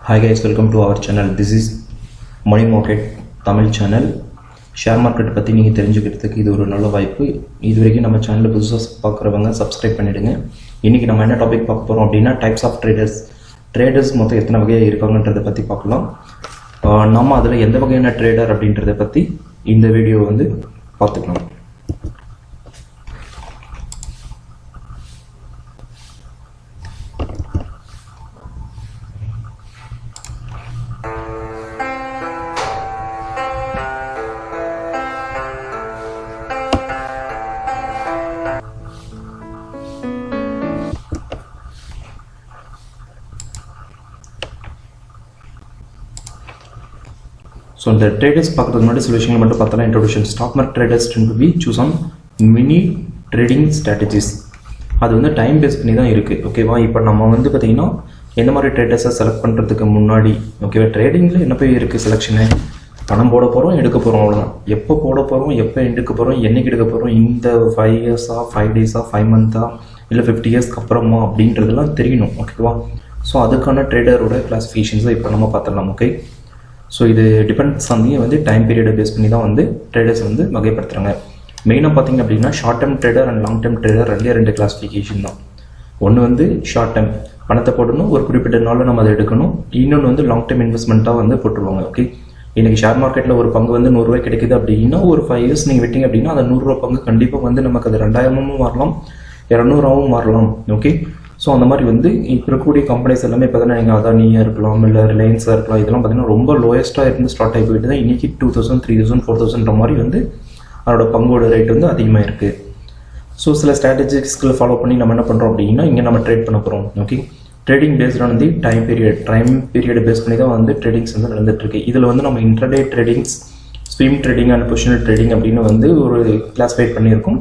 Hi guys, welcome to our channel. This is Money Market Tamil channel. Share market பற்றி நீங்கள் தெரிஞ்சுக்கிறதுக்கு இது ஒரு நல்ல வாய்ப்பு. இது வரைக்கும் நம்ம சேனலில் புதுசாக பார்க்குறவங்க சப்ஸ்கிரைப் பண்ணிவிடுங்க. இன்றைக்கி நம்ம என்ன டாபிக் பார்க்க போகிறோம் அப்படின்னா டைப்ஸ் ஆஃப் ட்ரேடர்ஸ் மொத்தம் எத்தனை வகையாக இருக்காங்கன்றதை பற்றி பார்க்கலாம். நம்ம அதில் எந்த வகையான ட்ரேடர் அப்படின்றத பற்றி இந்த வீடியோ வந்து பார்த்துக்கலாம். So the traders பார்க்கிறதுக்கு முன்னாடி சில விஷயங்கள் மட்டும் பார்த்தலாம். Introduction. Stock market traders tend to be choose on mini trading strategies. அது வந்து டைம் பேஸ் பண்ணி தான் இருக்குது. ஓகேவா? இப்போ நம்ம வந்து பார்த்திங்கன்னா எந்த மாதிரி ட்ரேடர்ஸை செலக்ட் பண்ணுறதுக்கு முன்னாடி ஓகேவா ட்ரேடிங்கில் என்ன போய் இருக்குது செலெக்ஷனு, பணம் போட போகிறோம் எடுக்க போகிறோம், அவ்வளோதான். எப்போ போட போகிறோம், எப்போ எடுக்க போகிறோம், என்னைக்கு எடுக்க போகிறோம், இந்த 5 இயர்ஸா 5 டேஸா 5 மந்த்தா இல்லை 50 இயர்ஸ்க்கு அப்புறமா அப்படின்றதெல்லாம் தெரியணும். ஓகேவா? ஸோ அதுக்கான ட்ரேடரோட கிளாஸிஃபிகேஷன்ஸை இப்போ நம்ம பார்த்துடலாம். ஓகே, ஸோ இது டிபெண்ட்ஸ் ஆன் வந்து டைம் பீரியடை பேஸ் பண்ணி தான் வந்து ட்ரேடர்ஸ் வந்து வகைப்படுத்துகிறாங்க. மெயினாக பார்த்தீங்க அப்படின்னா short term trader and long term trader ரெண்டு கிளாஸிஃபிகேஷன் தான். ஒன்று வந்து ஷார்ட் டேர்ம், பணத்தை போடணும், ஒரு குறிப்பிட்ட நாளில் நம்ம அதை எடுக்கணும். இன்னொன்று வந்து லாங் டேர்ம் இன்வெஸ்ட்மெண்ட்டாக வந்து போட்டுருவாங்க. ஓகே, இன்றைக்கி ஷேர் மார்க்கெட்டில் ஒரு பங்கு வந்து 100 ரூபாய் கிடைக்குது அப்படின்னா ஒரு 5 இயர்ஸ் நீங்கள் விட்டீங்க அப்படின்னா அந்த 100 ரூபா பங்கு கண்டிப்பாக வந்து நமக்கு அது 2000 மாறலாம், 200 மாறலாம். ஓகே, ஸோ அந்த மாதிரி வந்து இப்போ இருக்கக்கூடிய கம்பெனிஸ் எல்லாமே பார்த்தீங்கன்னா நீங்கள் அதானியாக இருக்கலாம், இல்லை ரிலையன்ஸாக இருக்கலாம், இதெல்லாம் பார்த்தீங்கன்னா ரொம்ப லோயஸ்ட்டாக இருந்து ஸ்டார்ட் ஆகி போயிட்டு தான் இன்றைக்கி 2000, 3000, 4000 மாதிரி வந்து அதோட பங்கோட ரேட் வந்து அதிகமாக இருக்குது. ஸோ சில ஸ்ட்ராட்டஜிஸ்களை ஃபாலோ பண்ணி நம்ம என்ன பண்ணுறோம் அப்படின்னா இங்கே நம்ம ட்ரேட் பண்ண போகிறோம். ஓகே, ட்ரேடிங் பேஸ்டான வந்து டைம் பீரியட் பேஸ் பண்ணி தான் வந்து ட்ரேடிங்ஸ் வந்து நடந்துகிட்ருக்கு. இதில் வந்து நம்ம இன்ட்ரடே tradings, swing trading and positional trading அப்படின்னு வந்து ஒரு கிளாஸிஃபைட் பண்ணியிருக்கோம்.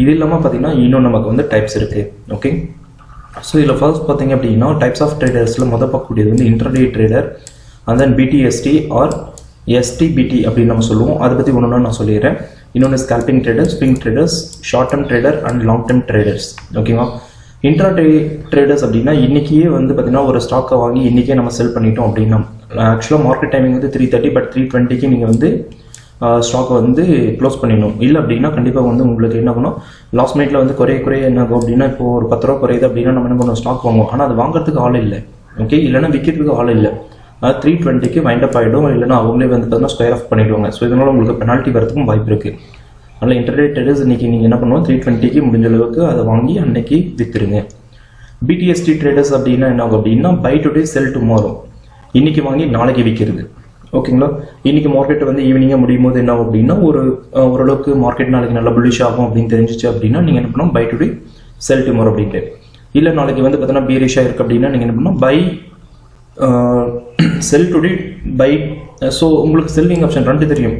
இது இல்லாமல் பார்த்தீங்கன்னா இன்னும் நமக்கு வந்து டைப்ஸ் இருக்குது. ஓகே, ஸோ இதில் ஃபர்ஸ்ட் பார்த்தீங்க அப்படின்னா டைப்ஸ் ஆஃப் ட்ரேடர்ஸில் பார்க்கக்கூடியது வந்து intraday trader and then BTST or STBT அப்படின்னு நம்ம சொல்லுவோம். அதை பற்றி ஒன்று நான் சொல்லிடுறேன். இன்னொன்று scalping trader, swing traders, short term trader and long term traders. ஓகேவா? இன்ட்ராடே ட்ரேடர்ஸ் அப்படின்னா இன்றைக்கியே வந்து பார்த்தீங்கன்னா ஒரு ஸ்டாக்கை வாங்கி இன்றைக்கே நம்ம செல் பண்ணிட்டோம் அப்படின்னா ஆக்சுவலாக மார்க்கெட் டைமிங் வந்து 3:30 பட் 3:20க்கு நீங்கள் வந்து ஸ்டாக்கை வந்து க்ளோஸ் பண்ணிடணும். இல்லை அப்படின்னா கண்டிப்பாக வந்து உங்களுக்கு என்ன பண்ணும், லாஸ்ட் மினிட்ல வந்து குறைய என்ன ஆகும் அப்படின்னா இப்போ ஒரு 10 ரூபா குறையுது அப்படின்னா நம்ம என்ன பண்ணுவோம், ஸ்டாக் வாங்குவோம். ஆனால் அது வாங்குறதுக்கு ஆள் இல்லை. ஓகே, இல்லைன்னா விற்கிறதுக்கு ஆள் இல்லை. அது 3:20க்கு வைண்ட் அப் ஆகிடும், இல்லைன்னா அவங்களே வந்து பார்த்தீங்கன்னா ஸ்கொயர் ஆஃப் பண்ணிவிடுவாங்க. ஸோ இதனால் உங்களுக்கு பெனால்ட்டி வரதுக்கும் வாய்ப்பு இருக்குது. அதனால் இன்டர்டே ட்ரேடர்ஸ் இன்றைக்கி நீங்கள் என்ன பண்ணுவோம், 3:20க்கு முடிஞ்ச அளவுக்கு அதை வாங்கி அன்னைக்கு விற்றுருங்க. BTST ட்ரேடர்ஸ் அப்படின்னா என்ன ஆகும் அப்படின்னா பை டுடே செல் டுமாரோ, இன்றைக்கி வாங்கி நாளைக்கு விற்கிறது. ஓகேங்களா? இன்றைக்கி மார்க்கெட் வந்து ஈவினிங்காக முடியும் போது என்ன ஆகும் அப்படின்னா ஓரளவுக்கு மார்க்கெட் நாளைக்கு நல்லா புல்லிஷ் ஆகும் அப்படின்னு தெரிஞ்சிச்சு அப்படின்னா நீங்கள் என்ன பண்ணணும், பை டுடே செல் டுமாரோ அப்படின்ட்டு. இல்லை நாளைக்கு வந்து பார்த்தீங்கன்னா பீரிஷாக இருக்குது அப்படின்னா நீங்கள் என்ன பண்ணணும், buy sell today buy. So உங்களுக்கு செல்லிங் ஆப்ஷன் 2 தெரியும்.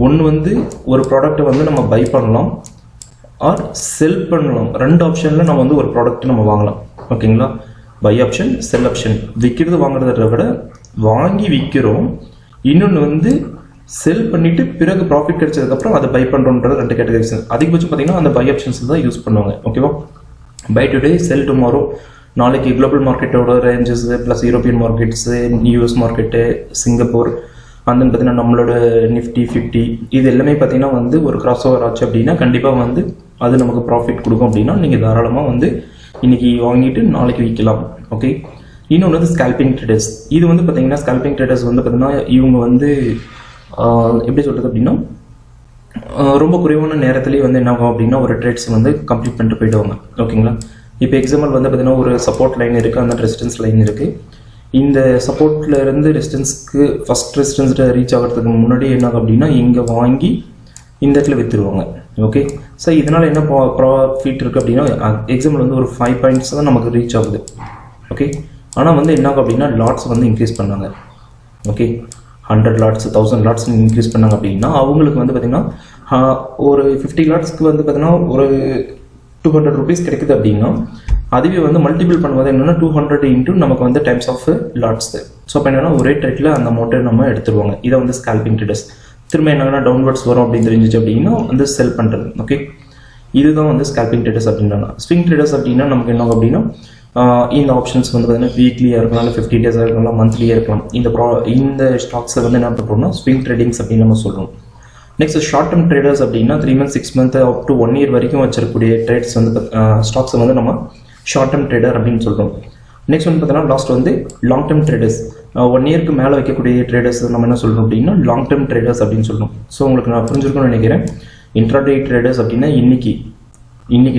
ஒன்று வந்து ஒரு ப்ராடக்ட்டை வந்து நம்ம பை பண்ணலாம் ஆர் செல் பண்ணலாம். 2 ஆப்ஷனில் நம்ம வந்து ஒரு ப்ராடக்ட் நம்ம வாங்கலாம். ஓகேங்களா? Buy option, sell option. விற்கிறது வாங்குறத விட வாங்கி விற்கிறோம். இன்னொன்று வந்து செல் பண்ணிவிட்டு பிறகு ப்ராஃபிட் கிடைச்சதுக்கப்புறம் அதை பை பண்ணுறோன்றது 2 கேட்டகரிஸ். அதிகபட்சம் பார்த்தீங்கன்னா அந்த பை ஆப்ஷன்ஸ் தான் யூஸ் பண்ணுவாங்க. ஓகேவா? Buy today sell tomorrow. நாளைக்கு குளோபல் மார்க்கெட்டோட ranges plus European markets, US market, Singapore, அந்த பார்த்தீங்கன்னா நம்மளோட நிஃப்டி 50 இது எல்லாமே பார்த்தீங்கன்னா வந்து ஒரு கிராஸ் ஓவர் ஆச்சு அப்படின்னா கண்டிப்பாக வந்து அது நமக்கு ப்ராஃபிட் கொடுக்கும். அப்படின்னா நீங்கள் தாராளமாக வந்து இன்றைக்கி வாங்கிட்டு நாளைக்கு விற்கலாம். ஓகே, இன்னொன்று வந்து ஸ்கேல்பிங் ட்ரேடர்ஸ். இது வந்து பார்த்தீங்கன்னா ஸ்கேல்பிங் ட்ரேடர்ஸ் வந்து பார்த்தீங்கன்னா இவங்க வந்து எப்படி சொல்கிறது அப்படின்னா ரொம்ப குறைவான நேரத்துலேயே வந்து என்ன ஆகும் அப்படின்னா ஒரு ட்ரேட்ஸ் வந்து கம்ப்ளீட் பண்ணிட்டு போயிடுவாங்க. ஓகேங்களா? இப்போ எக்ஸாம்பிள் வந்து பார்த்தீங்கன்னா ஒரு சப்போர்ட் லைன் இருக்குது, அந்த ரெசிஸ்டன்ஸ் லைன் இருக்குது. இந்த சப்போர்ட்டில் இருந்து ரெசிஸ்டன்ஸ்க்கு ஃபஸ்ட் ரெசிஸ்டன்ஸ்கிட்ட ரீச் ஆகிறதுக்கு முன்னாடி என்ன ஆகும் அப்படின்னா இங்கே வாங்கி இந்த இடத்துல விற்றுருவாங்க. ஓகே, ஸோ இதனால் என்ன ப்ராஃபிட் இருக்குது அப்படின்னா எக்ஸாம்பிள் வந்து ஒரு 5 பாயிண்ட்ஸ் தான் நமக்கு ரீச் ஆகுது. ஓகே, ஆனால் வந்து என்ன ஆகும் அப்படின்னா லாட்ஸ் வந்து இன்க்ரீஸ் பண்ணாங்க. ஓகே, 100 லாட்ஸ் 1000 லாட்ஸ் இன்க்ரீஸ் பண்ணாங்க அப்படின்னா அவங்களுக்கு வந்து பார்த்திங்கன்னா ஒரு 50 லாட்ஸ்க்கு வந்து பார்த்திங்கன்னா ஒரு 200 ருபீஸ் கிடைக்குது அப்படின்னா அதுவே வந்து மல்டிபிள் பண்ணுவது என்னென்னா 200 இன்ட்டு நமக்கு வந்து டைம்ஸ் ஆஃப் லாட்ஸ். ஸோ அப்போ என்னென்னா ஒரே ட்ரேட்டில் அந்த அமௌண்ட்டை நம்ம எடுத்துருவாங்க. இதை வந்து ஸ்கேல்பிங் ட்ரேடர்ஸ். திரும்ப என்னன்னா டவுன்வர்ட்ஸ் வரும் அப்படின்னு தெரிஞ்சிச்சு அப்படின்னா வந்து செல் பண்ணுறது. ஓகே, இதுதான் வந்து ஸ்கேல்பிங் ட்ரேடர்ஸ் அப்படின்றாங்க. ஸ்விங் ட்ரேடர்ஸ் அப்படின்னா நமக்கு என்ன அப்படின்னா இந்த ஆப்ஷன்ஸ் வந்து பார்த்தீங்கன்னா வீக்லியாக இருக்கலாம், இல்லை 15 டேஸாக இருக்கலாம், மந்த்லியாக இருக்கலாம். இந்த ஸ்டாக்ஸை வந்து என்ன பண்ணுறோம்னா ஸ்விங் ட்ரேடிங்ஸ் அப்படின்னு நம்ம சொல்கிறோம். நெக்ஸ்ட் ஷார்ட் டேர்ம் ட்ரேடர்ஸ் அப்படின்னா 3 months 6 months up to 1 year வரைக்கும் வச்சிருக்கக்கூடிய ட்ரேட்ஸ் வந்து ஸ்டாக்ஸை வந்து நம்ம ஷார்ட் டேர்ம் ட்ரேடர் அப்படின்னு சொல்கிறோம். நெக்ஸ்ட் வந்து பார்த்தீங்கன்னா லாஸ்ட் வந்து லாங் டேர்ம் ட்ரேடர்ஸ், 1 yearக்கு மேலே வைக்கக்கூடிய ட்ரேடர்ஸ் நம்ம என்ன சொல்கிறோம் அப்படின்னா லாங் டேர்ம் ட்ரேடர்ஸ் அப்படின்னு சொல்கிறோம். ஸோ உங்களுக்கு நான் புரிஞ்சிருக்கும்னு நினைக்கிறேன். இன்ட்ராடே ட்ரேடர்ஸ் அப்படின்னா இன்னைக்கு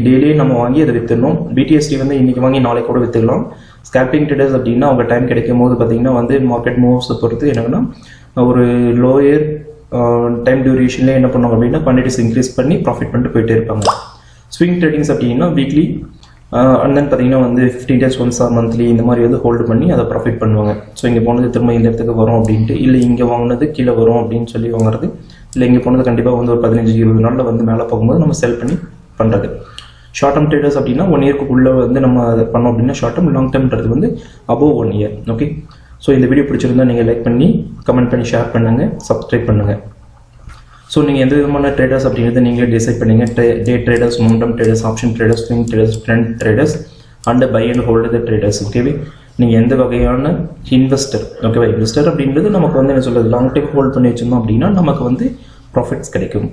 டெய்லியே நம்ம வாங்கி அதை விற்றுடணும். பிடிஎஸ்டி வந்து இன்னைக்கு வாங்கி நாளைக்கு கூட விற்றுக்கலாம். ஸ்கேல்பிங் ட்ரேடர்ஸ் அப்படின்னா அவங்க டைம் கிடைக்கும் போது பார்த்தீங்கன்னா வந்து மார்க்கெட் மூவ்ஸை பொறுத்து என்னன்னா ஒரு லோயர் டைம் டியூரேஷன்லேயே என்ன பண்ணுவாங்க அப்படின்னா குவான்டிட்டிஸ் இன்க்ரீஸ் பண்ணி ப்ராஃபிட் பண்ணிட்டு போயிட்டே இருப்பாங்க. ஸ்விங் ட்ரேடிங்ஸ் அப்படின்னா வீக்லி அண்ட் தென் பார்த்தீங்கன்னா வந்து 15 days ஒன்ஸ் ஆர் மந்த்லி இந்த மாதிரி வந்து ஹோல்டு பண்ணி அதை ப்ராஃபிட் பண்ணுவாங்க. ஸோ இங்கே போனது திரும்ப இந்த இடத்துக்கு வரும் அப்படின்ட்டு, இல்லை இங்கே வாங்கினது கீழே வரும் அப்படின்னு சொல்லி வாங்குறது, இல்லை இங்கே போனது கண்டிப்பாக வந்து ஒரு 15-20 நாளில் வந்து மேலே போகும்போது நம்ம செல் பண்ணி பண்ணுறது. ஷார்ட் டேர்ம் ட்ரேடர்ஸ் அப்படின்னா 1 yearக்குள்ளே வந்து நம்ம அதை பண்ணோம் அப்படின்னா ஷார்ட் டேர்ம். லாங் டேர்ம்ன்றது வந்து அபோவ் 1 year. ஓகே, ஸோ இந்த வீடியோ பிடிச்சிருந்தா நீங்கள் லைக் பண்ணி கமெண்ட் பண்ணி ஷேர் பண்ணுங்கள், சப்ஸ்கிரைப் பண்ணுங்கள். ஸோ நீங்கள் எந்த விதமான ட்ரேடர்ஸ் அப்படிங்கிறத நீங்களே டிசைட் பண்ணுங்க. Day traders, momentum traders, option traders, swing traders, trend traders and buy and hold the traders. ஓகேவே, நீங்கள் எந்த வகையான இன்வெஸ்டர். ஓகேவா, இன்வெஸ்டர் அப்படின்றது நமக்கு வந்து என்ன சொல்கிறது, லாங் டைம் ஹோல்ட் பண்ணி வச்சிருந்தோம் அப்படின்னா நமக்கு வந்து ப்ராஃபிட்ஸ் கிடைக்கும்.